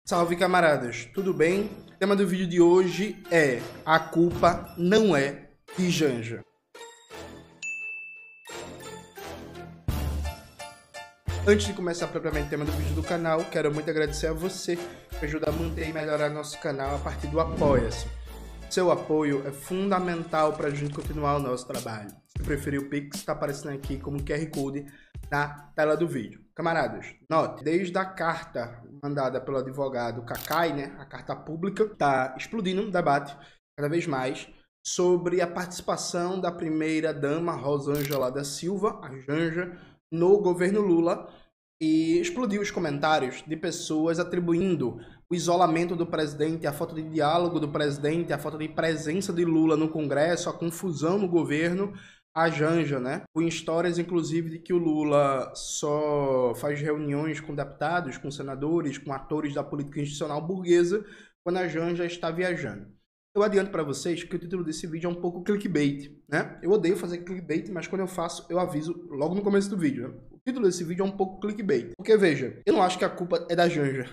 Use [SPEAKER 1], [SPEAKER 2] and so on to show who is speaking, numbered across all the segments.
[SPEAKER 1] Salve, camaradas, tudo bem? O tema do vídeo de hoje é: a culpa não é de Janja. Antes de começar propriamente o tema do vídeo do canal, quero muito agradecer a você que ajuda a manter e melhorar nosso canal a partir do Apoia-se. Seu apoio é fundamental para a gente continuar o nosso trabalho. Se preferir, o Pix está aparecendo aqui como QR Code na tela do vídeo. Camaradas, note, desde a carta mandada pelo advogado Cacai, né, a carta pública, está explodindo um debate cada vez mais sobre a participação da primeira-dama Rosângela da Silva, a Janja, no governo Lula, e explodiu os comentários de pessoas atribuindo o isolamento do presidente, a falta de diálogo do presidente, a falta de presença de Lula no Congresso, a confusão no governo, a Janja, né? Com histórias, inclusive, de que o Lula só faz reuniões com deputados, com senadores, com atores da política institucional burguesa, quando a Janja está viajando. Eu adianto para vocês que o título desse vídeo é um pouco clickbait, né? Eu odeio fazer clickbait, mas quando eu faço, eu aviso logo no começo do vídeo, né? O título desse vídeo é um pouco clickbait. Porque, veja, eu não acho que a culpa é da Janja.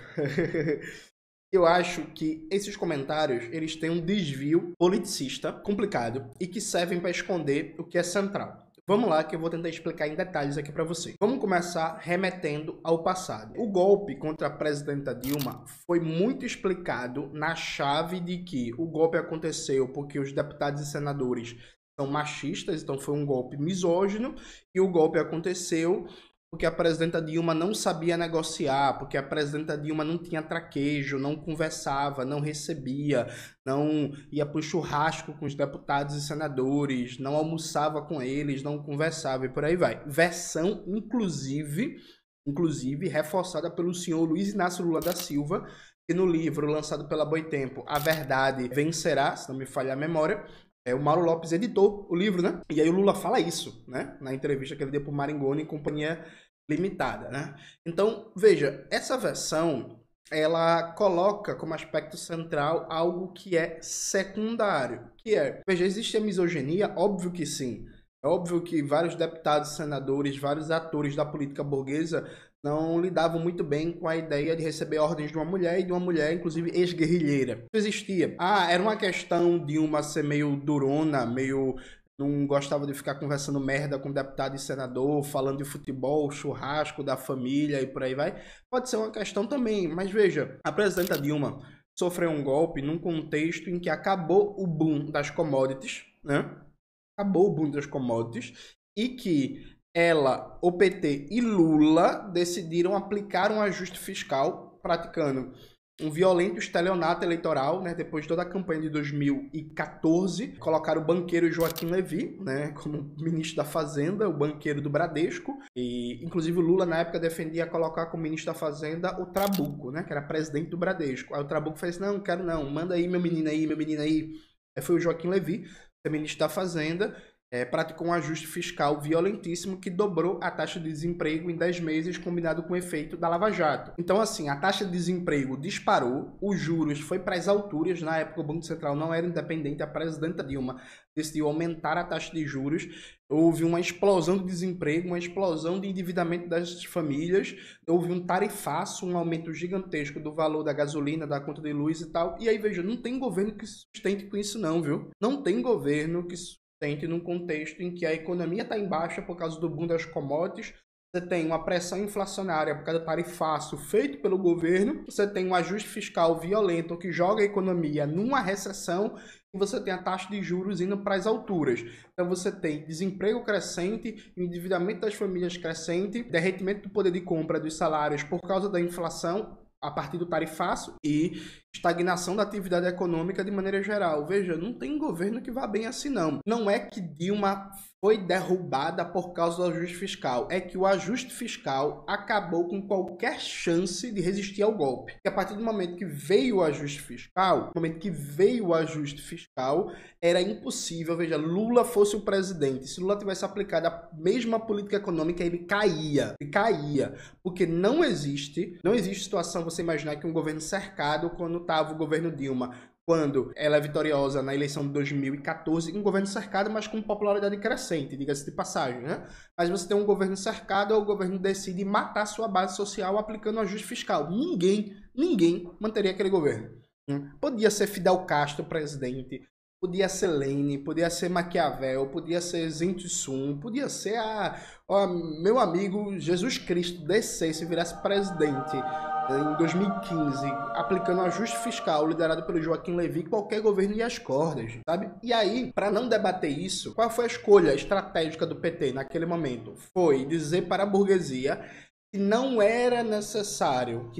[SPEAKER 1] Eu acho que esses comentários, eles têm um desvio politicista complicado e que servem para esconder o que é central. Vamos lá que eu vou tentar explicar em detalhes aqui para vocês. Vamos começar remetendo ao passado. O golpe contra a presidenta Dilma foi muito explicado na chave de que o golpe aconteceu porque os deputados e senadores são machistas, então foi um golpe misógino, e o golpe aconteceu porque a presidenta Dilma não sabia negociar, porque a presidenta Dilma não tinha traquejo, não conversava, não recebia, não ia para o churrasco com os deputados e senadores, não almoçava com eles, não conversava e por aí vai. Versão, inclusive reforçada pelo senhor Luiz Inácio Lula da Silva, que no livro lançado pela Boitempo, A Verdade Vencerá, se não me falha a memória, o Mauro Lopes editou o livro, né? E aí o Lula fala isso, né? Na entrevista que ele deu para o Maringoni em Companhia Limitada, né? Então, veja, essa versão, ela coloca como aspecto central algo que é secundário, que é, veja, existe a misoginia? Óbvio que sim. É óbvio que vários deputados, senadores, vários atores da política burguesa não lidavam muito bem com a ideia de receber ordens de uma mulher, e de uma mulher, inclusive, ex-guerrilheira. Isso existia. Era uma questão de uma ser meio durona, meio... não gostava de ficar conversando merda com deputado e senador, falando de futebol, churrasco da família e por aí vai. Pode ser uma questão também, mas veja, a presidenta Dilma sofreu um golpe num contexto em que acabou o boom das commodities, né? Acabou o boom das commodities, e que ela, o PT e Lula decidiram aplicar um ajuste fiscal, praticando um violento estelionato eleitoral, né? Depois de toda a campanha de 2014, colocaram o banqueiro Joaquim Levy, né, como ministro da Fazenda, o banqueiro do Bradesco, e inclusive o Lula na época defendia colocar como ministro da Fazenda o Trabuco, né, que era presidente do Bradesco. Aí o Trabuco fez: não, quero não, manda aí meu menino aí, meu menino aí. Aí foi o Joaquim Levy, ministro da Fazenda, praticou um ajuste fiscal violentíssimo que dobrou a taxa de desemprego em 10 meses, combinado com o efeito da Lava Jato. Então, assim, a taxa de desemprego disparou, os juros foi para as alturas. Na época, o Banco Central não era independente, a presidenta Dilma decidiu aumentar a taxa de juros. Houve uma explosão de desemprego, uma explosão de endividamento das famílias, houve um tarifaço, um aumento gigantesco do valor da gasolina, da conta de luz e tal. E aí, veja, não tem governo que sustente com isso não, viu? Não tem governo que num contexto em que a economia está em baixa por causa do boom das commodities, você tem uma pressão inflacionária por causa do tarifaço feito pelo governo, você tem um ajuste fiscal violento que joga a economia numa recessão, e você tem a taxa de juros indo para as alturas. Então você tem desemprego crescente, endividamento das famílias crescente, derretimento do poder de compra dos salários por causa da inflação a partir do tarifaço, e estagnação da atividade econômica de maneira geral. Veja, não tem governo que vá bem assim não. Não é que Dilma foi derrubada por causa do ajuste fiscal, é que o ajuste fiscal acabou com qualquer chance de resistir ao golpe. Porque a partir do momento que veio o ajuste fiscal, era impossível, veja, Lula fosse o presidente, se Lula tivesse aplicado a mesma política econômica, ele caía, porque não existe situação você imaginar que um governo cercado, quando estava o governo Dilma, quando ela é vitoriosa na eleição de 2014, um governo cercado, mas com popularidade crescente, diga-se de passagem, né? Mas você tem um governo cercado, o governo decide matar sua base social aplicando um ajuste fiscal. Ninguém manteria aquele governo. Podia ser Fidel Castro presidente, podia ser Lenin, podia ser Maquiavel, podia ser Zhen Sun, podia ser meu amigo Jesus Cristo descesse e virasse presidente em 2015, aplicando um ajuste fiscal liderado pelo Joaquim Levy, qualquer governo ia às cordas, sabe? E aí, para não debater isso, qual foi a escolha estratégica do PT naquele momento? Foi dizer para a burguesia que não era necessário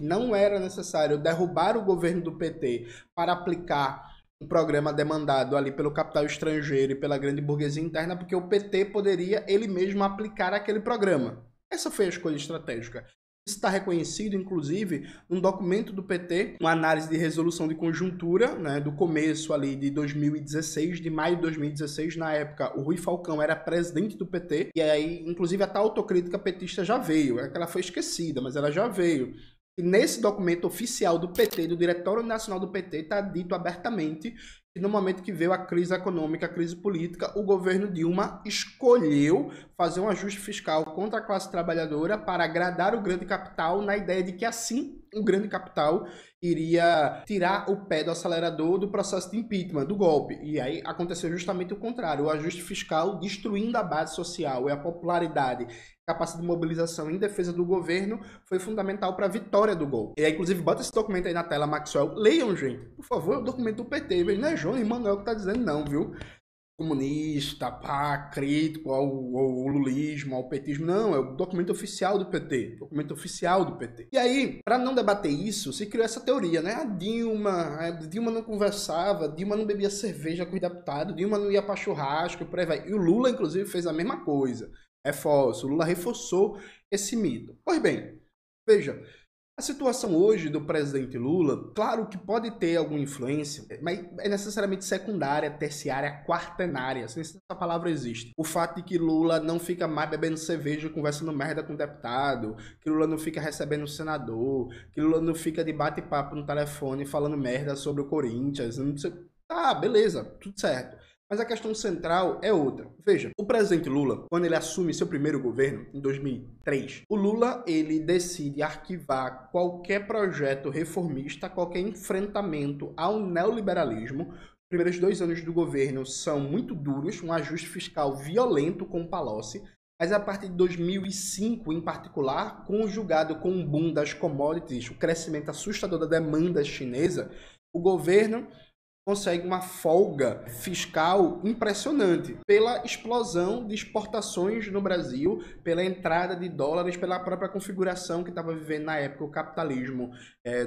[SPEAKER 1] derrubar o governo do PT para aplicar um programa demandado ali pelo capital estrangeiro e pela grande burguesia interna, porque o PT poderia ele mesmo aplicar aquele programa. Essa foi a escolha estratégica. Isso está reconhecido, inclusive, num documento do PT, uma análise de resolução de conjuntura, né, do começo ali de 2016, de maio de 2016. Na época, o Rui Falcão era presidente do PT, e aí, inclusive, a tal autocrítica petista já veio. É que ela foi esquecida, mas ela já veio. E nesse documento oficial do PT, do Diretório Nacional do PT, está dito abertamente que no momento que veio a crise econômica, a crise política, o governo Dilma escolheu fazer um ajuste fiscal contra a classe trabalhadora para agradar o grande capital, na ideia de que assim o grande capital iria tirar o pé do acelerador do processo de impeachment, do golpe. E aí aconteceu justamente o contrário, o ajuste fiscal destruindo a base social e a popularidade, capacidade de mobilização em defesa do governo foi fundamental para a vitória do golpe. E aí, inclusive, bota esse documento aí na tela, Maxwell. Leiam, gente. Por favor, é o documento do PT. Não é João e Manuel que tá dizendo não, viu? Comunista, crítico ao lulismo, ao petismo. Não, é o documento oficial do PT. Documento oficial do PT. E aí, para não debater isso, se criou essa teoria, né? A Dilma não conversava, Dilma não bebia cerveja com os deputados, Dilma não ia para churrasco e por aí vai. E o Lula, inclusive, fez a mesma coisa. É falso. O Lula reforçou esse mito. Pois bem, veja, a situação hoje do presidente Lula, claro que pode ter alguma influência, mas é necessariamente secundária, terciária, quaternária, se essa palavra existe. O fato de que Lula não fica mais bebendo cerveja, conversando merda com o deputado, que Lula não fica recebendo senador, que Lula não fica de bate-papo no telefone falando merda sobre o Corinthians, não sei. Tá, beleza, tudo certo. Mas a questão central é outra. Veja, o presidente Lula, quando ele assume seu primeiro governo, em 2003, o Lula, ele decide arquivar qualquer projeto reformista, qualquer enfrentamento ao neoliberalismo. Os primeiros 2 anos do governo são muito duros, um ajuste fiscal violento com o Palocci, mas a partir de 2005, em particular, conjugado com o boom das commodities, o crescimento assustador da demanda chinesa, o governo consegue uma folga fiscal impressionante pela explosão de exportações no Brasil, pela entrada de dólares, pela própria configuração que estava vivendo na época o capitalismo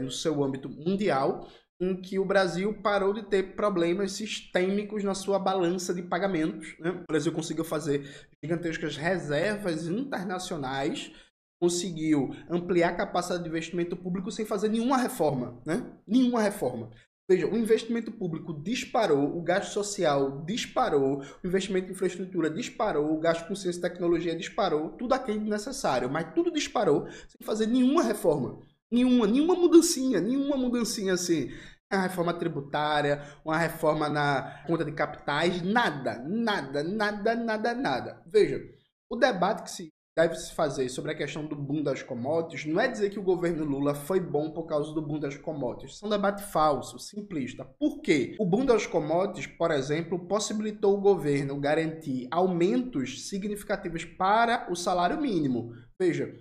[SPEAKER 1] no seu âmbito mundial, em que o Brasil parou de ter problemas sistêmicos na sua balança de pagamentos, né? O Brasil conseguiu fazer gigantescas reservas internacionais, conseguiu ampliar a capacidade de investimento público sem fazer nenhuma reforma, né? Nenhuma reforma. Veja, o investimento público disparou, o gasto social disparou, o investimento em infraestrutura disparou, o gasto com ciência e tecnologia disparou, tudo aquilo necessário, mas tudo disparou sem fazer nenhuma reforma. Nenhuma mudancinha assim. Uma reforma tributária, uma reforma na conta de capitais, nada. Veja, o debate que deve se fazer sobre a questão do boom das commodities não é dizer que o governo Lula foi bom por causa do boom das commodities. Isso é um debate falso, simplista. Por quê? O boom das commodities, por exemplo, possibilitou o governo garantir aumentos significativos para o salário mínimo. Veja,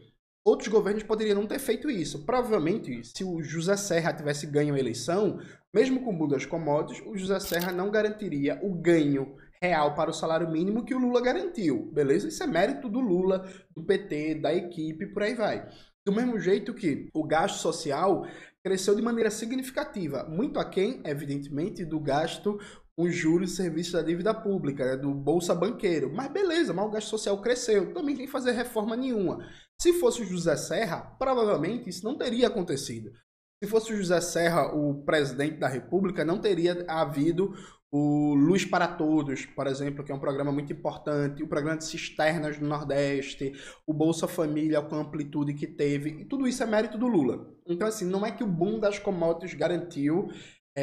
[SPEAKER 1] outros governos poderiam não ter feito isso. Provavelmente, se o José Serra tivesse ganho a eleição, mesmo com o boom das commodities, o José Serra não garantiria o ganho real para o salário mínimo que o Lula garantiu, beleza? Isso é mérito do Lula, do PT, da equipe, por aí vai. Do mesmo jeito que o gasto social cresceu de maneira significativa, muito aquém, evidentemente, do gasto com juros e serviços da dívida pública, né, do Bolsa Banqueiro. Mas beleza, mas o gasto social cresceu, também sem fazer reforma nenhuma. Se fosse o José Serra, provavelmente isso não teria acontecido. Se fosse o José Serra, o presidente da República, não teria havido o Luz para Todos, por exemplo, que é um programa muito importante, o programa de cisternas do Nordeste, o Bolsa Família com a amplitude que teve, e tudo isso é mérito do Lula. Então, assim, não é que o boom das commodities garantiu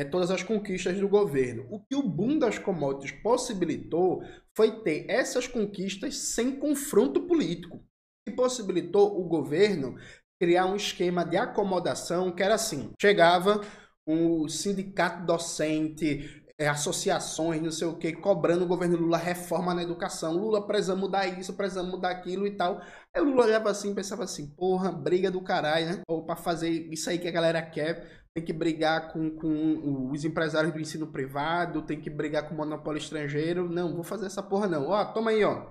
[SPEAKER 1] todas as conquistas do governo. O que o boom das commodities possibilitou foi ter essas conquistas sem confronto político. E possibilitou o governo criar um esquema de acomodação que era assim, chegava um sindicato docente, associações, não sei o que, cobrando o governo Lula reforma na educação. Lula precisa mudar isso, precisa mudar aquilo e tal. Aí o Lula olhava assim e pensava assim, porra, briga do caralho, né? Ou pra fazer isso aí que a galera quer, tem que brigar com os empresários do ensino privado, tem que brigar com o monopólio estrangeiro. Não, vou fazer essa porra não. Ó, toma aí, ó.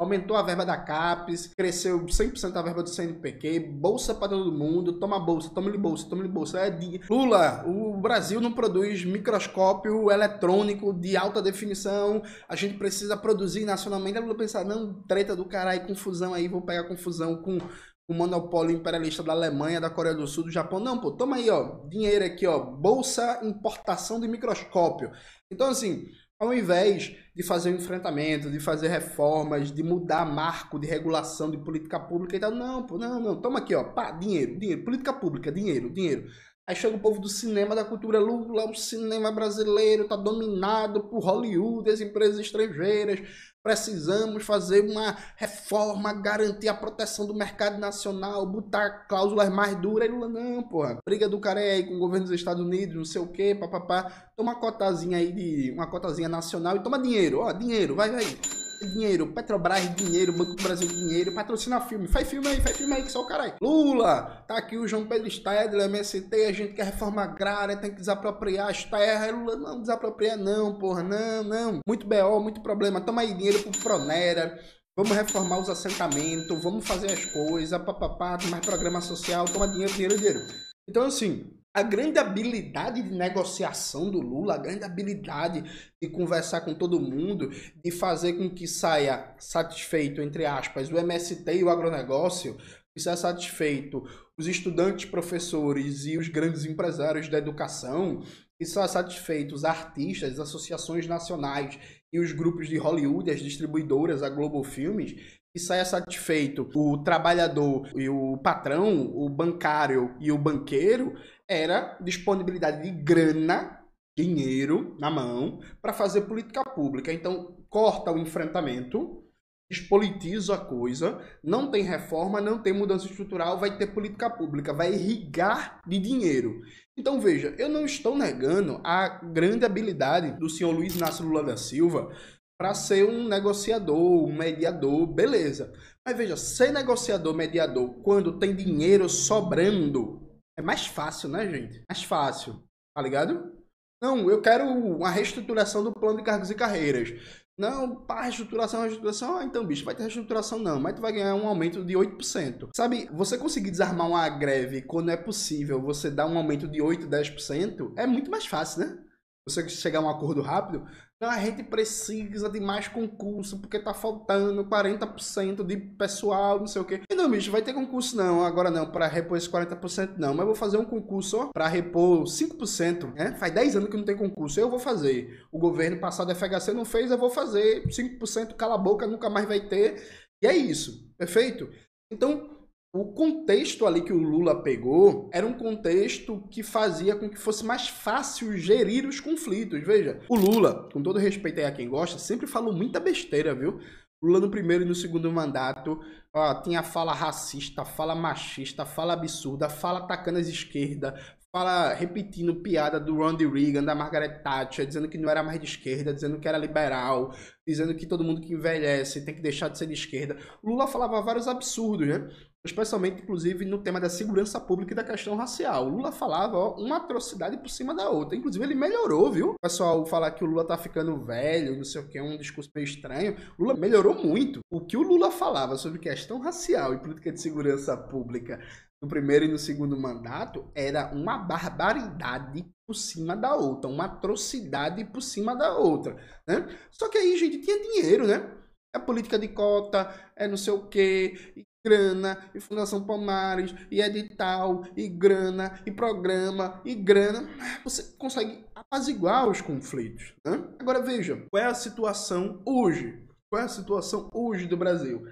[SPEAKER 1] Aumentou a verba da CAPES, cresceu 100% a verba do CNPq, bolsa para todo mundo, toma bolsa, toma-lhe bolsa, toma-lhe bolsa. Lula, o Brasil não produz microscópio eletrônico de alta definição, a gente precisa produzir nacionalmente. Aí Lula pensar, não, treta do caralho, confusão aí, vou pegar confusão com o monopólio imperialista da Alemanha, da Coreia do Sul, do Japão. Não, pô, toma aí, ó, dinheiro aqui, ó, bolsa importação de microscópio. Então, assim, ao invés de fazer um enfrentamento, de fazer reformas, de mudar marco de regulação de política pública e tal, não, pô, não, toma aqui, ó, pá, dinheiro, política pública, dinheiro. Aí chega o povo do cinema, da cultura, Lula, o cinema brasileiro tá dominado por Hollywood, as empresas estrangeiras, precisamos fazer uma reforma, garantir a proteção do mercado nacional, botar cláusulas mais duras. Aí Lula, não, porra, briga do cara aí com o governo dos Estados Unidos, não sei o que, papapá, toma uma cotazinha aí, uma cotazinha nacional e toma dinheiro, ó, dinheiro, vai. Dinheiro, Petrobras, dinheiro, Banco do Brasil, dinheiro, patrocina filme, faz filme aí, que só o caralho. Lula, tá aqui o João Pedro Stedler, MST, a gente quer reforma agrária, tem que desapropriar as terras. Aí Lula, não desapropria não, porra, não. Muito BO, muito problema, toma aí dinheiro pro Pronera, vamos reformar os assentamentos, vamos fazer as coisas, papapá, mais programa social, toma dinheiro. Então, assim, a grande habilidade de negociação do Lula, a grande habilidade de conversar com todo mundo, de fazer com que saia satisfeito, entre aspas, o MST e o agronegócio, que saia satisfeito os estudantes, professores e os grandes empresários da educação, que saia satisfeito os artistas, as associações nacionais e os grupos de Hollywood, as distribuidoras, a Globo Filmes, que saia satisfeito o trabalhador e o patrão, o bancário e o banqueiro, era disponibilidade de grana, dinheiro na mão, para fazer política pública. Então, corta o enfrentamento, despolitiza a coisa, não tem reforma, não tem mudança estrutural, vai ter política pública, vai irrigar de dinheiro. Então, veja, eu não estou negando a grande habilidade do senhor Luiz Inácio Lula da Silva para ser um negociador, um mediador, beleza. Mas veja, ser negociador, mediador, quando tem dinheiro sobrando, é mais fácil, né, gente? Mais fácil, tá ligado? Não, eu quero uma reestruturação do plano de cargos e carreiras. Não, pá, reestruturação. Ah, então, bicho, vai ter reestruturação não, mas tu vai ganhar um aumento de 8%. Sabe, você conseguir desarmar uma greve quando é possível, você dar um aumento de 8, 10%, é muito mais fácil, né? Você chegar a um acordo rápido. Não, a gente precisa de mais concurso, porque tá faltando 40% de pessoal, não sei o quê. E não, bicho, vai ter concurso não, agora não, para repor esse 40% não, mas eu vou fazer um concurso para repor 5%, né? Faz 10 anos que não tem concurso, eu vou fazer. O governo passado, a FHC não fez, eu vou fazer 5%, cala a boca, nunca mais vai ter. E é isso, perfeito? Então, o contexto ali que o Lula pegou era um contexto que fazia com que fosse mais fácil gerir os conflitos. Veja, o Lula, com todo respeito aí a quem gosta, sempre falou muita besteira, viu? Lula no primeiro e no segundo mandato, ó, tinha fala racista, fala machista, fala absurda, fala atacando as esquerdas, fala repetindo piada do Ronald Reagan, da Margaret Thatcher, dizendo que não era mais de esquerda, dizendo que era liberal, dizendo que todo mundo que envelhece tem que deixar de ser de esquerda. O Lula falava vários absurdos, né? Especialmente, inclusive, no tema da segurança pública e da questão racial. O Lula falava, ó, uma atrocidade por cima da outra. Inclusive, ele melhorou, viu? O pessoal falar que o Lula tá ficando velho, não sei o que, é um discurso meio estranho. O Lula melhorou muito. O que o Lula falava sobre questão racial e política de segurança pública no primeiro e no segundo mandato era uma barbaridade por cima da outra, uma atrocidade por cima da outra, né? Só que aí, gente, tinha dinheiro, né? É política de cota, é não sei o que, e grana, e Fundação Palmares, e edital, e grana, e programa, e grana. Você consegue apaziguar os conflitos, né? Agora veja, qual é a situação hoje? Qual é a situação hoje do Brasil?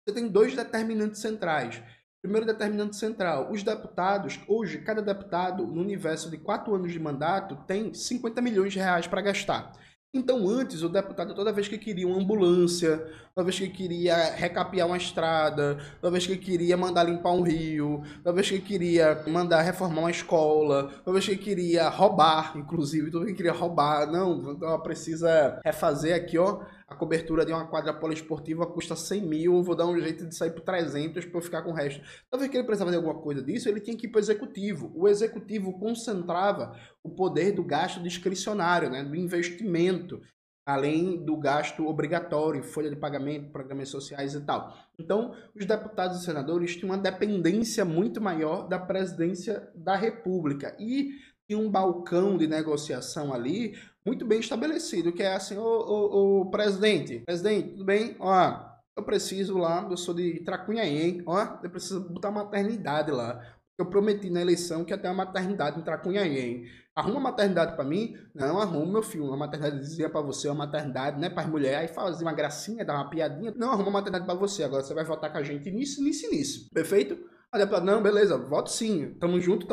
[SPEAKER 1] Você tem dois determinantes centrais. Primeiro determinante central, os deputados, hoje, cada deputado, no universo de 4 anos de mandato, tem 50 milhões de reais para gastar. Então, antes, o deputado, toda vez que queria uma ambulância, toda vez que queria recapear uma estrada, toda vez que queria mandar limpar um rio, toda vez que queria mandar reformar uma escola, toda vez que queria roubar, inclusive, toda vez que queria roubar, não, então precisa refazer aqui, ó, a cobertura de uma quadra poliesportiva custa 100 mil, eu vou dar um jeito de sair por 300 para eu ficar com o resto. Toda vez que ele precisava de alguma coisa disso, ele tinha que ir para o executivo. O executivo concentrava o poder do gasto discricionário, né, do investimento, além do gasto obrigatório, folha de pagamento, programas sociais e tal. Então, os deputados e senadores tinham uma dependência muito maior da presidência da República e tinha um balcão de negociação ali muito bem estabelecido, que é assim, ô presidente, tudo bem? Ó, eu preciso lá, eu sou de Tracunhaém, ó, eu preciso botar maternidade lá. Eu prometi na eleição que ia ter uma maternidade em Tracunhaém. Arruma maternidade pra mim? Não, arruma, meu filho. Uma maternidade dizia pra você, uma maternidade, né, para as mulheres. Aí fazia uma gracinha, dava uma piadinha. Não, arruma maternidade pra você. Agora você vai votar com a gente nisso. Perfeito? Aí depois, não, beleza, voto sim. Tamo junto,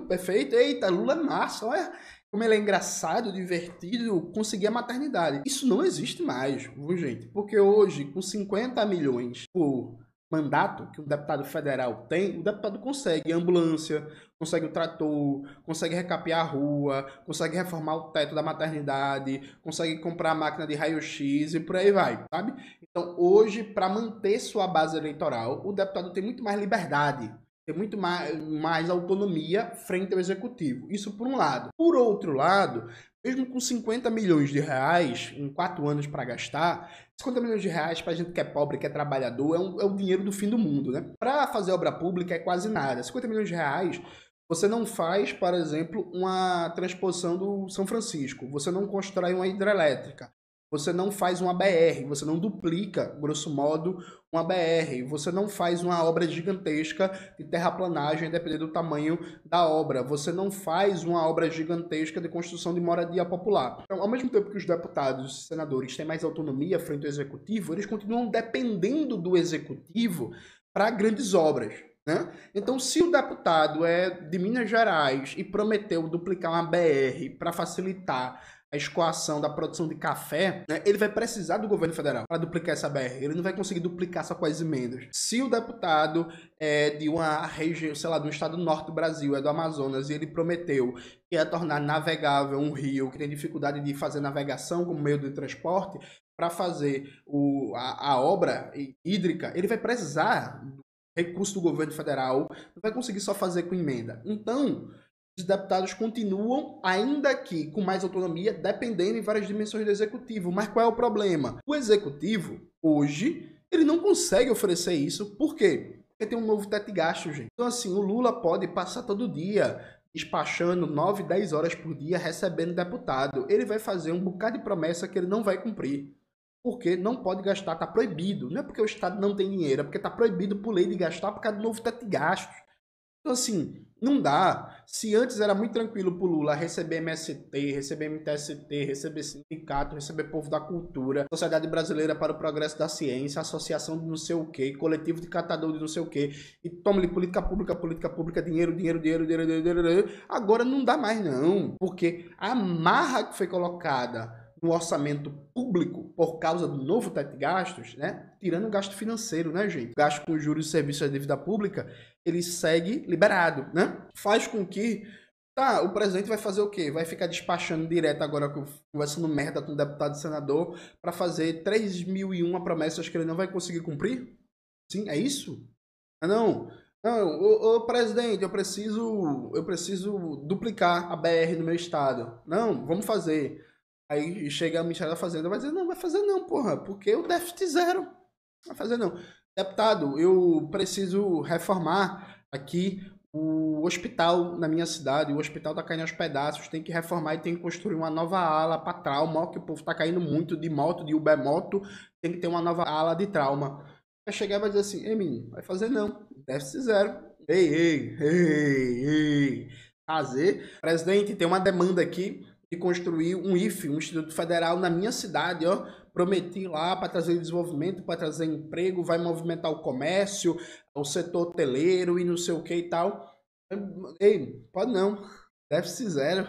[SPEAKER 1] perfeito. Eita, Lula é massa, olha como ele é engraçado, divertido, conseguir a maternidade. Isso não existe mais, viu, gente? Porque hoje, com 50 milhões por mandato que um deputado federal tem, o deputado consegue ambulância, consegue o trator, consegue recapear a rua, consegue reformar o teto da maternidade, consegue comprar a máquina de raio-x e por aí vai, sabe? Então, hoje, para manter sua base eleitoral, o deputado tem muito mais liberdade, tem muito mais autonomia frente ao executivo. Isso por um lado. Por outro lado, mesmo com 50 milhões de reais em 4 anos para gastar, 50 milhões de reais para a gente que é pobre, que é trabalhador, é o dinheiro do fim do mundo, né? Para fazer obra pública é quase nada. 50 milhões de reais, você não faz, por exemplo, uma transposição do São Francisco, você não constrói uma hidrelétrica, você não faz uma BR, você não duplica, grosso modo, uma BR, você não faz uma obra gigantesca de terraplanagem, dependendo do tamanho da obra, você não faz uma obra gigantesca de construção de moradia popular. Então, ao mesmo tempo que os deputados e senadores têm mais autonomia frente ao executivo, eles continuam dependendo do executivo para grandes obras, né? Então, se o deputado é de Minas Gerais e prometeu duplicar uma BR para facilitar a escoação da produção de café, né, ele vai precisar do governo federal para duplicar essa BR. Ele não vai conseguir duplicar só com as emendas. Se o deputado é de uma região, sei lá, do estado do norte do Brasil, é do Amazonas, e ele prometeu que ia tornar navegável um rio que tem dificuldade de fazer navegação como meio de transporte, para fazer a obra hídrica, ele vai precisar do recurso do governo federal, não vai conseguir só fazer com emenda. Então, os deputados continuam, ainda que com mais autonomia, dependendo em várias dimensões do executivo. Mas qual é o problema? O executivo, hoje, ele não consegue oferecer isso. Por quê? Porque tem um novo teto de gasto, gente. Então, assim, o Lula pode passar todo dia despachando 9, 10 horas por dia, recebendo deputado. Ele vai fazer um bocado de promessa que ele não vai cumprir. Porque não pode gastar, está proibido. Não é porque o Estado não tem dinheiro, é porque está proibido por lei de gastar por causa do novo teto de gastos. Então, assim, não dá. Se antes era muito tranquilo pro Lula receber MST, receber MTST, receber sindicato, receber povo da cultura, Sociedade Brasileira para o Progresso da Ciência, Associação de não sei o quê, Coletivo de Catador de não sei o quê, e toma-lhe política pública, dinheiro, agora não dá mais não, porque a marra que foi colocada no orçamento público por causa do novo teto de gastos, né? Tirando o gasto financeiro, né, gente? O gasto com juros e serviços da dívida pública, ele segue liberado, né? Faz com que o presidente vai fazer o quê? Vai ficar despachando direto agora, conversando merda com o deputado e senador, para fazer 3.001 promessas que ele não vai conseguir cumprir? Sim, é isso? Não, ô presidente, eu preciso duplicar a BR no meu estado. Não, vamos fazer. Aí chega o Ministério da Fazenda e vai dizer, não, vai fazer não, porra, porque o déficit zero. Não vai fazer não. Deputado, eu preciso reformar aqui o hospital na minha cidade. O hospital tá caindo aos pedaços, tem que reformar e tem que construir uma nova ala para trauma, que o povo tá caindo muito de moto, de Uber moto, tem que ter uma nova ala de trauma. Vai chegar e vai dizer assim, ei menino, vai fazer não, déficit zero. Ei. Fazer. Presidente, tem uma demanda aqui de construir um IFE, um Instituto Federal, na minha cidade, ó. Prometi lá para trazer desenvolvimento, para trazer emprego, vai movimentar o comércio, o setor hoteleiro e não sei o que e tal. Ei, pode não. Déficit zero.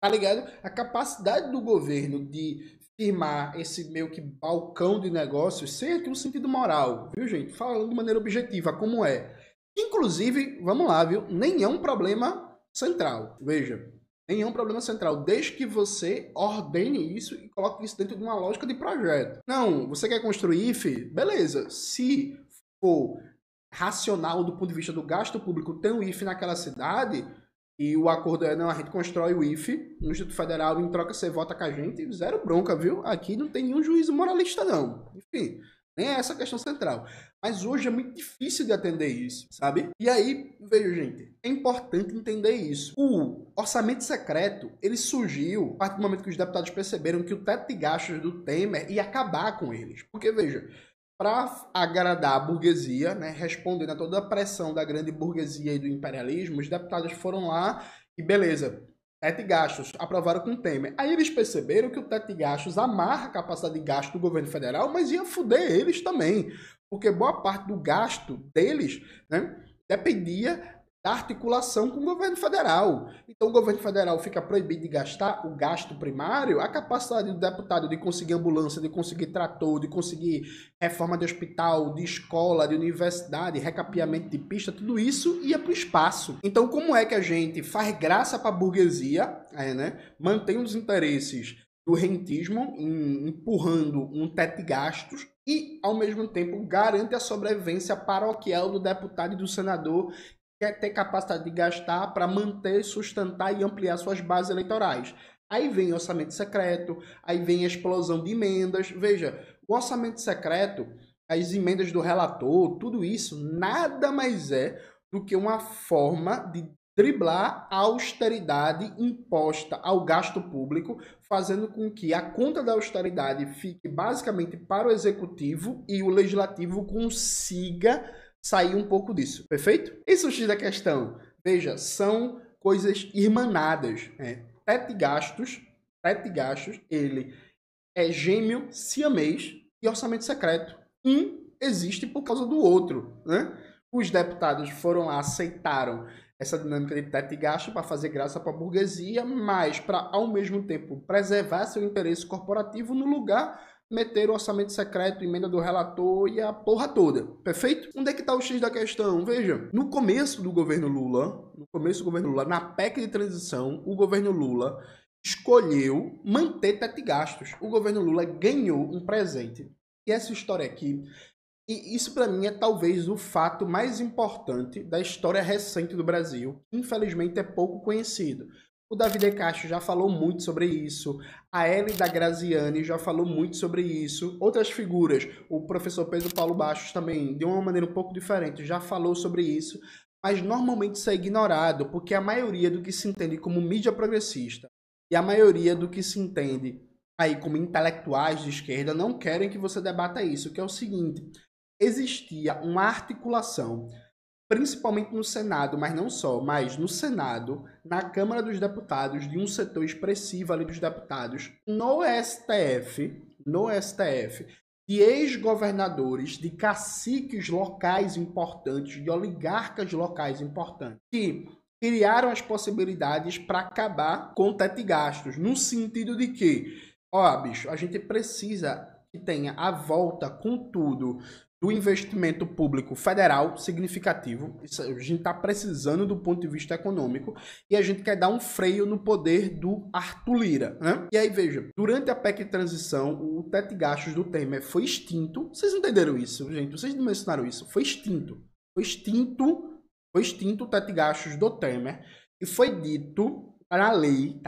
[SPEAKER 1] Tá ligado? A capacidade do governo de firmar esse meio que balcão de negócios sem aqui um sentido moral, viu, gente? Falando de maneira objetiva, como é. Inclusive, vamos lá, viu? Nem é um problema central. Veja, nem é um problema central, desde que você ordene isso e coloque isso dentro de uma lógica de projeto. Não, você quer construir IFE? Beleza. Se for racional do ponto de vista do gasto público ter um IFE naquela cidade, e o acordo é, não, a gente constrói o IFE no Instituto Federal, em troca você vota com a gente, zero bronca, viu? Aqui não tem nenhum juízo moralista, não. Enfim, nem é essa a questão central. Mas hoje é muito difícil de atender isso, sabe? E aí, veja, gente, é importante entender isso. O orçamento secreto, ele surgiu a partir do momento que os deputados perceberam que o teto de gastos do Temer ia acabar com eles. Porque, veja, para agradar a burguesia, né, respondendo a toda a pressão da grande burguesia e do imperialismo, os deputados foram lá e beleza, teto de gastos, aprovaram com o Temer. Aí eles perceberam que o teto de gastos amarra a capacidade de gasto do governo federal, mas ia foder eles também, porque boa parte do gasto deles, né, dependia da articulação com o governo federal. Então o governo federal fica proibido de gastar o gasto primário, a capacidade do deputado de conseguir ambulância, de conseguir trator, de conseguir reforma de hospital, de escola, de universidade, recapeamento de pista, tudo isso ia para o espaço. Então como é que a gente faz graça para a burguesia, né, mantém os interesses do rentismo, empurrando um teto de gastos, e ao mesmo tempo garante a sobrevivência paroquial do deputado e do senador, quer ter capacidade de gastar para manter, sustentar e ampliar suas bases eleitorais. Aí vem o orçamento secreto, aí vem a explosão de emendas. Veja, o orçamento secreto, as emendas do relator, tudo isso nada mais é do que uma forma de driblar a austeridade imposta ao gasto público, fazendo com que a conta da austeridade fique basicamente para o executivo e o legislativo consiga sair um pouco disso, perfeito? Isso é o X da questão. Veja, são coisas irmanadas. Teto de gastos, ele é gêmeo, siamês e orçamento secreto. Um existe por causa do outro, né? Os deputados foram lá, aceitaram essa dinâmica de teto de gasto para fazer graça para a burguesia, mas para, ao mesmo tempo, preservar seu interesse corporativo, no lugar meter o orçamento secreto, emenda do relator e a porra toda, perfeito? Onde é que está o X da questão? Veja, no começo do governo Lula, na PEC de transição, o governo Lula escolheu manter teto de gastos. O governo Lula ganhou um presente. E essa história aqui, e isso para mim é talvez o fato mais importante da história recente do Brasil, que infelizmente é pouco conhecido. O Davi De Castro já falou muito sobre isso, a Hélida Graziani já falou muito sobre isso, outras figuras, o professor Pedro Paulo Bastos também, de uma maneira um pouco diferente, já falou sobre isso, mas normalmente isso é ignorado, porque a maioria do que se entende como mídia progressista e a maioria do que se entende aí como intelectuais de esquerda não querem que você debata isso, que é o seguinte: existia uma articulação, principalmente no Senado, mas não só, mas no Senado, na Câmara dos Deputados, de um setor expressivo ali dos deputados, no STF, de ex-governadores, de caciques locais importantes, de oligarcas locais importantes, que criaram as possibilidades para acabar com o teto de gastos, no sentido de que, bicho, a gente precisa que tenha a volta com tudo do investimento público federal significativo. Isso a gente está precisando do ponto de vista econômico e a gente quer dar um freio no poder do Arthur Lira, né? E aí, veja, durante a PEC de transição, o teto de gastos do Temer foi extinto. Vocês entenderam isso, gente? Vocês não mencionaram isso? Foi extinto o teto de gastos do Temer e foi dito, tá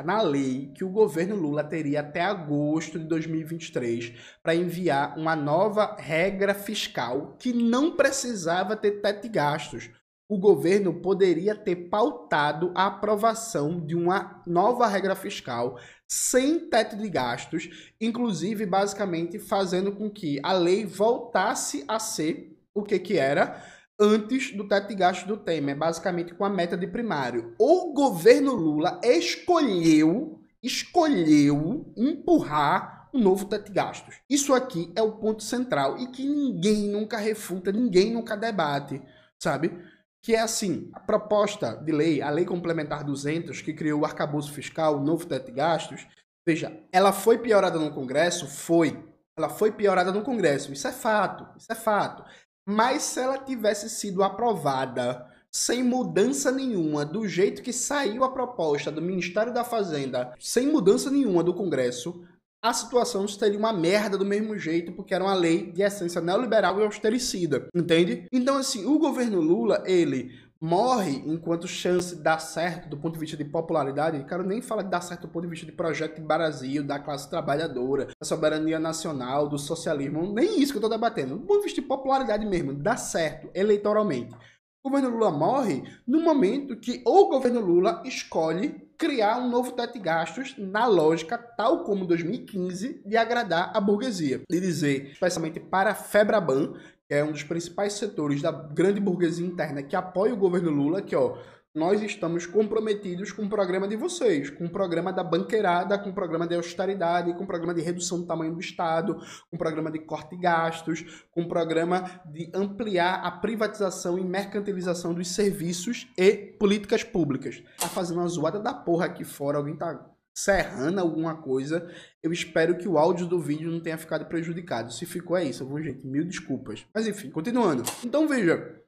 [SPEAKER 1] na lei, que o governo Lula teria até agosto de 2023 para enviar uma nova regra fiscal que não precisava ter teto de gastos. O governo poderia ter pautado a aprovação de uma nova regra fiscal sem teto de gastos, inclusive basicamente fazendo com que a lei voltasse a ser o que era antes do teto de gastos do Temer, basicamente com a meta de primário. O governo Lula escolheu escolheu empurrar um novo teto de gastos. Isso aqui é o ponto central e que ninguém nunca refuta, ninguém nunca debate, sabe? Que é assim, a proposta de lei, a Lei Complementar 200, que criou o arcabouço fiscal, o novo teto de gastos, veja, ela foi piorada no Congresso? Foi. Ela foi piorada no Congresso, isso é fato, isso é fato. Mas se ela tivesse sido aprovada sem mudança nenhuma, do jeito que saiu a proposta do Ministério da Fazenda, sem mudança nenhuma do Congresso, a situação seria uma merda do mesmo jeito, porque era uma lei de essência neoliberal e austericida, entende? Então, assim, o governo Lula, ele morre enquanto chance de dar certo do ponto de vista de popularidade. Eu quero nem falar de dar certo do ponto de vista de projeto de Brasil, da classe trabalhadora, da soberania nacional, do socialismo, nem isso que eu tô debatendo. Do ponto de vista de popularidade mesmo, dá certo eleitoralmente. O governo Lula morre no momento que o governo Lula escolhe criar um novo teto de gastos na lógica, tal como 2015, de agradar a burguesia. De dizer, especialmente para a Febraban, que é um dos principais setores da grande burguesia interna que apoia o governo Lula, que nós estamos comprometidos com o programa de vocês, com o programa da banqueirada, com o programa de austeridade, com o programa de redução do tamanho do Estado, com o programa de corte de gastos, com o programa de ampliar a privatização e mercantilização dos serviços e políticas públicas. Tá fazendo uma zoada da porra aqui fora, alguém tá serrando alguma coisa. Eu espero que o áudio do vídeo não tenha ficado prejudicado. Se ficou, é isso, viu, gente? Mil desculpas. Mas enfim, continuando. Então veja,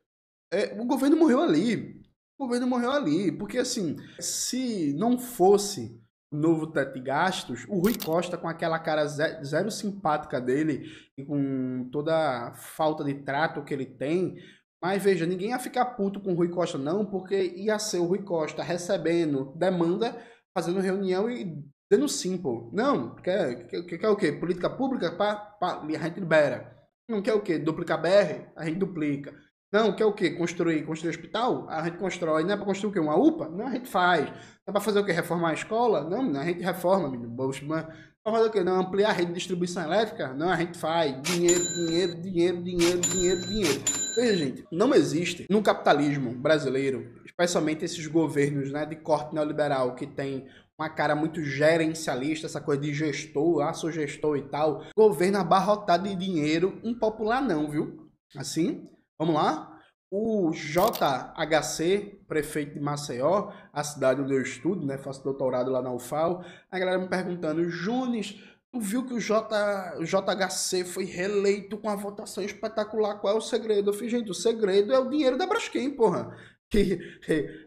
[SPEAKER 1] o governo morreu ali. O governo morreu ali, porque assim, se não fosse o novo teto de gastos, o Rui Costa, com aquela cara zero simpática dele e com toda a falta de trato que ele tem, mas veja, ninguém ia ficar puto com o Rui Costa não, porque ia ser o Rui Costa recebendo demanda, fazendo reunião e dando simple. Não, quer o quê? Política pública? A gente libera. Não quer o quê? Duplicar BR? A gente duplica. Não, quer o quê? Construir hospital? A gente constrói. Não é para construir o quê? Uma UPA? Não, a gente faz. Não é para fazer o quê? Reformar a escola? Não, a gente reforma, menino. Para fazer o quê? Não, ampliar a rede de distribuição elétrica? Não, a gente faz. Dinheiro, dinheiro, dinheiro, dinheiro, dinheiro, dinheiro. Veja, gente, não existe no capitalismo brasileiro, especialmente esses governos, né, de corte neoliberal que tem uma cara muito gerencialista, essa coisa de gestor, sou gestor e tal, governo abarrotado de dinheiro impopular não, viu? Assim... Vamos lá? O JHC, prefeito de Maceió, a cidade onde eu estudo, né? Faço doutorado lá na UFAL. A galera me perguntando, Jones, tu viu que o JHC foi reeleito com a votação espetacular? Qual é o segredo? Eu falei, gente, o segredo é o dinheiro da Braskem, porra. Que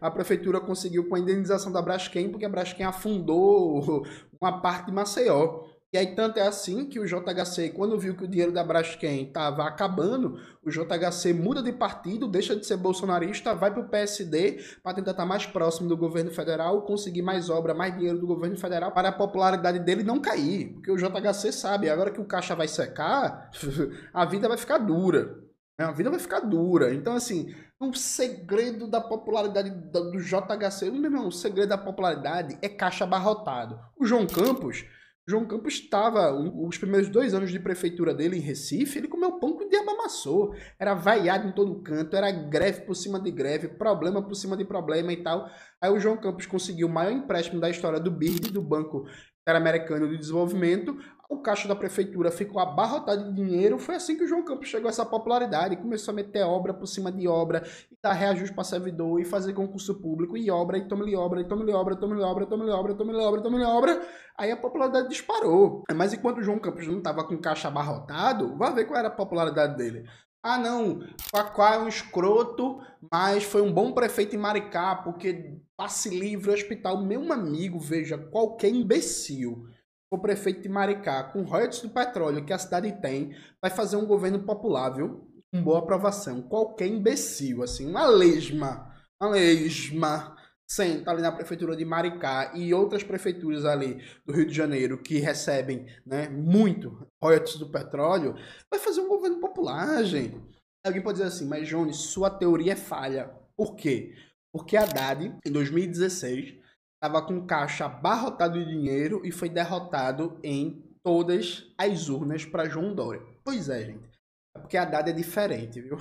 [SPEAKER 1] a prefeitura conseguiu com a indenização da Braskem, porque a Braskem afundou uma parte de Maceió. E aí tanto é assim que o JHC, quando viu que o dinheiro da Braskem estava acabando, o JHC muda de partido, deixa de ser bolsonarista, vai para o PSD para tentar estar mais próximo do governo federal, conseguir mais obra, mais dinheiro do governo federal, para a popularidade dele não cair. Porque o JHC sabe, agora que o caixa vai secar, a vida vai ficar dura. A vida vai ficar dura. Então, assim, o segredo da popularidade do JHC, meu irmão, o segredo da popularidade é caixa abarrotado. O João Campos estava, os primeiros 2 anos de prefeitura dele em Recife, ele comeu pão que o diabo amassou. Era vaiado em todo canto, era greve por cima de greve, problema por cima de problema e tal. Aí o João Campos conseguiu o maior empréstimo da história do BID, do Banco Interamericano de Desenvolvimento. O caixa da prefeitura ficou abarrotado de dinheiro. Foi assim que o João Campos chegou a essa popularidade. Começou a meter obra por cima de obra, e dar reajuste para servidor, e fazer concurso público, e obra, e tome-lhe obra, e tome-lhe obra, tome-lhe obra, tome-lhe obra, tome-lhe obra, tome-lhe obra. Aí a popularidade disparou. Mas enquanto o João Campos não estava com caixa abarrotado, vai ver qual era a popularidade dele. Ah, não, Facá é um escroto, mas foi um bom prefeito em Maricá, porque passe livre, hospital. Meu amigo, veja, qualquer imbecil, o prefeito de Maricá, com royalties do petróleo que a cidade tem, vai fazer um governo popular, viu? Com boa aprovação. Qualquer imbecil, assim, uma lesma, senta ali na prefeitura de Maricá e outras prefeituras ali do Rio de Janeiro que recebem, né, muito royalties do petróleo, vai fazer um governo popular, gente. Alguém pode dizer assim, mas Jones, sua teoria é falha. Por quê? Porque Haddad, em 2016, estava com caixa abarrotado de dinheiro e foi derrotado em todas as urnas para João Dória. Pois é, gente. É porque Haddad é diferente, viu?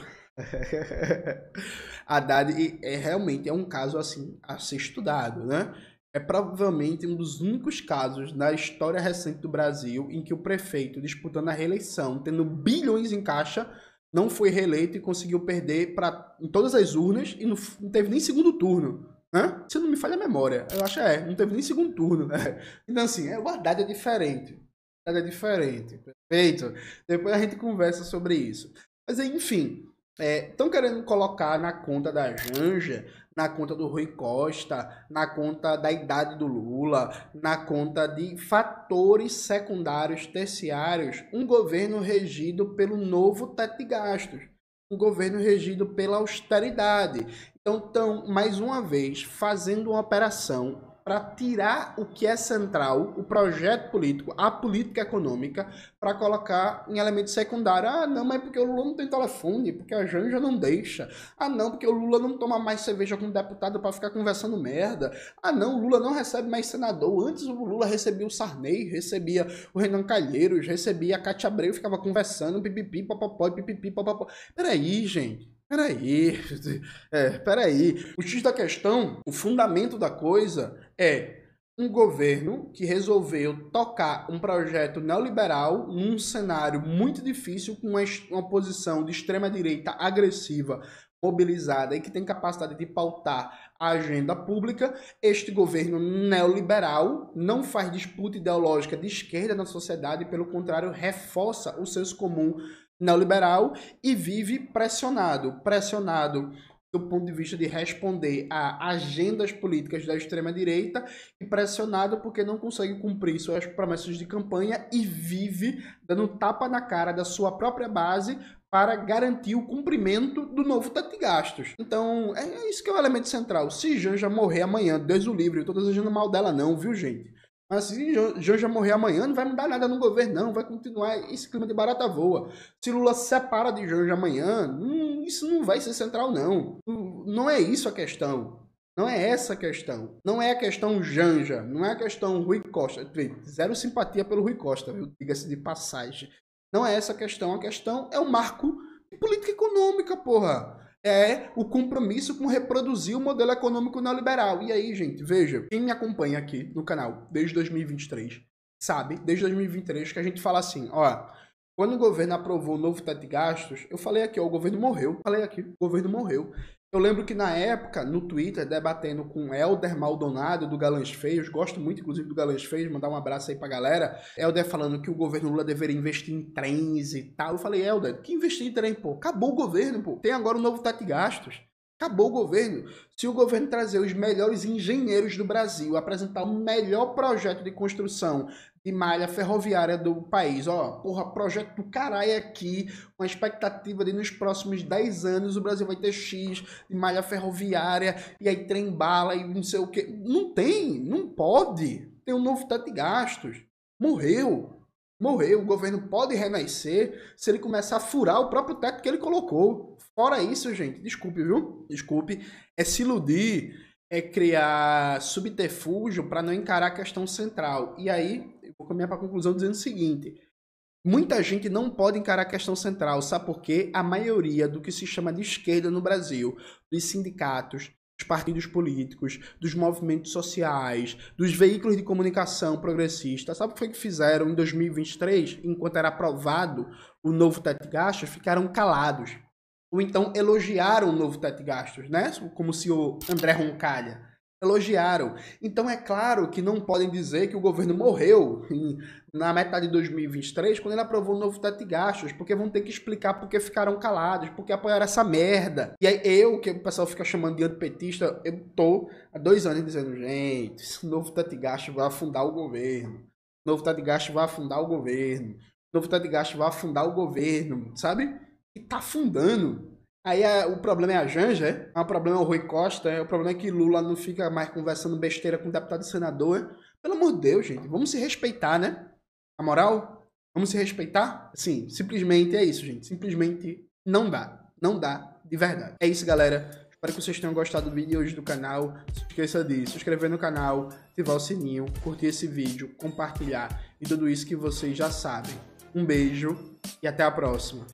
[SPEAKER 1] Haddad realmente é um caso assim a ser estudado, né? é provavelmente um dos únicos casos na história recente do Brasil em que o prefeito disputando a reeleição, tendo bilhões em caixa, não foi reeleito e conseguiu perder em todas as urnas e não teve nem segundo turno. Né? Se não me falha a memória, eu acho não teve nem segundo turno. Né? Então, assim, o Haddad é diferente. O Haddad é diferente, perfeito? Depois a gente conversa sobre isso. Mas, enfim, estão querendo colocar na conta da Janja, na conta do Rui Costa, na conta da idade do Lula, na conta de fatores secundários, terciários, um governo regido pelo novo teto de gastos, um governo regido pela austeridade. Então, estão, mais uma vez, fazendo uma operação para tirar o que é central, o projeto político, a política econômica, para colocar em elemento secundário. Ah, não, mas porque o Lula não tem telefone, porque a Janja não deixa. Ah, não, porque o Lula não toma mais cerveja com o deputado para ficar conversando merda. Ah, não, o Lula não recebe mais senador. Antes o Lula recebia o Sarney, recebia o Renan Calheiros, recebia a Cátia Abreu, ficava conversando, pipipi, popopó, pipipi, popopó. Peraí, gente. Peraí. O X da questão, o fundamento da coisa é um governo que resolveu tocar um projeto neoliberal num cenário muito difícil, com uma posição de extrema-direita agressiva, mobilizada e que tem capacidade de pautar a agenda pública. Este governo neoliberal não faz disputa ideológica de esquerda na sociedade, pelo contrário, reforça o senso comum neoliberal e vive pressionado do ponto de vista de responder a agendas políticas da extrema-direita e pressionado porque não consegue cumprir suas promessas de campanha e vive dando tapa na cara da sua própria base para garantir o cumprimento do novo teto de gastos. Então, é isso que é o elemento central. Se Janja morrer amanhã, Deus o livre, eu estou desejando mal dela não, viu, gente? Mas se Janja morrer amanhã, não vai mudar nada no governo, não. Vai continuar esse clima de barata voa. Se Lula se separa de Janja amanhã, isso não vai ser central, não. Não é isso a questão. Não é essa a questão. Não é a questão Janja. Não é a questão Rui Costa. Zero simpatia pelo Rui Costa, viu? Diga-se de passagem. Não é essa a questão. A questão é o marco de política econômica, porra. É o compromisso com reproduzir o modelo econômico neoliberal. E aí, gente, veja, quem me acompanha aqui no canal desde 2023, sabe, desde 2023, que a gente fala assim, ó, quando o governo aprovou o novo teto de gastos, eu falei aqui, ó, o governo morreu. Falei aqui, o governo morreu. Eu lembro que na época, no Twitter, debatendo com Helder Maldonado, do Galãs Feios, gosto muito, inclusive, do Galãs Feios, mandar um abraço aí pra galera. Helder falando que o governo Lula deveria investir em trens e tal. Eu falei, Helder, que investir em trem, pô? Acabou o governo, pô. Tem agora o novo teto de gastos. Acabou o governo. Se o governo trazer os melhores engenheiros do Brasil, apresentar o melhor projeto de construção de malha ferroviária do país, ó, porra, projeto do caralho aqui, com a expectativa de nos próximos 10 anos o Brasil vai ter X de malha ferroviária, e aí trem-bala e não sei o que. Não tem, não pode. Tem um novo teto de gastos. Morreu. O governo pode renascer se ele começar a furar o próprio teto que ele colocou. Fora isso, gente, desculpe, viu? Desculpe, é se iludir, é criar subterfúgio para não encarar a questão central. E aí, eu vou caminhar para a conclusão dizendo o seguinte: muita gente não pode encarar a questão central, sabe por quê? A maioria do que se chama de esquerda no Brasil, dos sindicatos, dos partidos políticos, dos movimentos sociais, dos veículos de comunicação progressistas, sabe o que foi que fizeram em 2023, enquanto era aprovado o novo teto de gastos? Ficaram calados. Ou então elogiaram o novo teto de gastos, né? Como o senhor André Roncalha. Elogiaram. Então é claro que não podem dizer que o governo morreu na metade de 2023 quando ele aprovou o novo teto de gastos, porque vão ter que explicar por que ficaram calados, por que apoiaram essa merda. E aí que o pessoal fica chamando de antipetista, eu tô há 2 anos dizendo, gente, esse novo teto de gastos vai afundar o governo. O novo teto de gastos vai afundar o governo. O novo teto de gastos vai afundar o governo, sabe? E tá afundando. Aí o problema é a Janja, o problema é o Rui Costa, o problema é que Lula não fica mais conversando besteira com deputado e senador. Pelo amor de Deus, gente, vamos se respeitar, né? A moral, vamos se respeitar? Sim, simplesmente é isso, gente. Simplesmente não dá. Não dá, de verdade. É isso, galera. Espero que vocês tenham gostado do vídeo hoje do canal. Não se esqueça de se inscrever no canal, ativar o sininho, curtir esse vídeo, compartilhar e tudo isso que vocês já sabem. Um beijo e até a próxima.